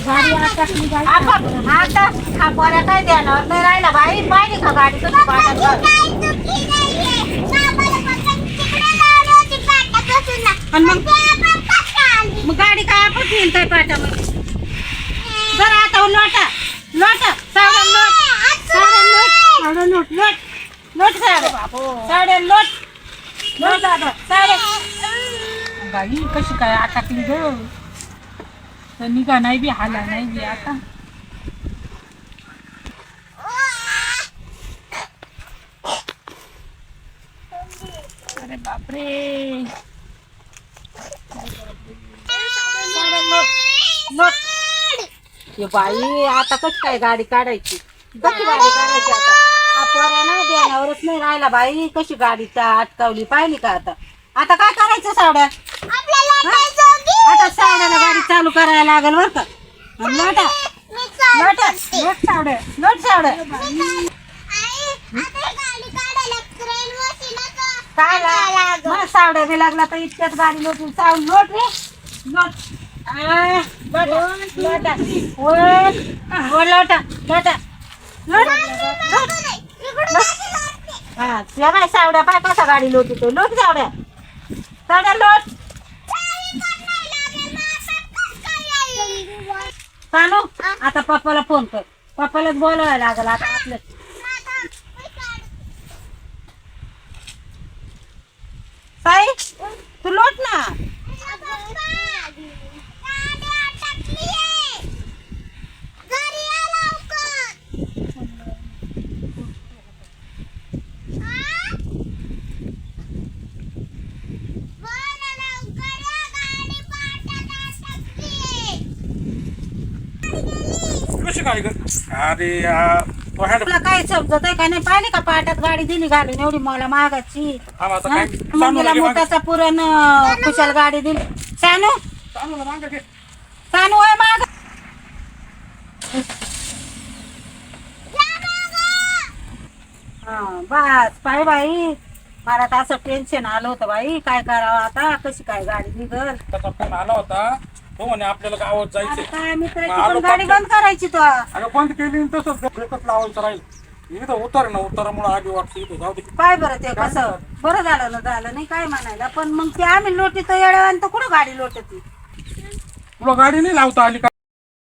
गाडी अटकली बाई. आपण आता हा पोऱ्या काय ध्यानावर नाही राहिला बाई. पाहिली का गाडी तुझी पाण्यात आणि मग गाडी काय आपण घेऊन काय पाठामध्ये जरा आता लोटा लोटा साड्या लोट साड्या लोट लोट लोट साड्या लोट लोट दादा साड्या. बाई कशी काय अटकली ग. तर निघा नाही बी हाला नाही बी आता. अरे बापरे. ये बाई आता कशी काय गाडी काढायची. कशी गाडी काढायची आता. हा पोऱ्या ना ध्यानावरच नाही राहिला बाई. कशी गाडी अटकावली पाहिली का आता. आता काय करायचं साड्या. आता साड्याला गाडी चालू करायला लागेल बर का. लोटा लोटा लोट साड्या लोट साड्या. काय मला सावड्या बी लागला तर इतक्यात गाडी लोटून चावून लोट रे लोट. लोटा लोटा लोटा हा तुला काय सावड्या पाय कसा गाडी लोटतो. लोट सावड्या सावड्या लोट. सांगू आता पप्पाला फोन कर. पप्पालाच बोलायला लागल आता आपलं. साई तू लोट ना. कशी काय ग. अरे तुला काय समजत आहे का नाही. पाहिली का पाटात गाडी दिली घालून एवढी मला मागाची. मंगीला मोठाचा पुरण कुशाल गाडी दिली. सानू सानू आहे माग. हा बस पाय बाई. मला तर असं टेन्शन आलं होतं बाई. काय करावं आता. कशी काय गाडी निघल. फोन आला होता तो म्हणे आपल्याला गावात जायचंय. काय मित्राची पण गाडी बंद करायची तो. अगं बंद केली तसंच ब्रेकच लावायचं राहील. इथं उतर ना उतारामुळे आधी वाटतं इथं जाऊ दे. काय बरं ते कसं बरं झालं ना झालं नाही काय म्हणायला. पण मग ते आम्ही लोटी तर येड्यावान तर कुठं गाडी लोटती. तुला गाडी नाही लावता आली का.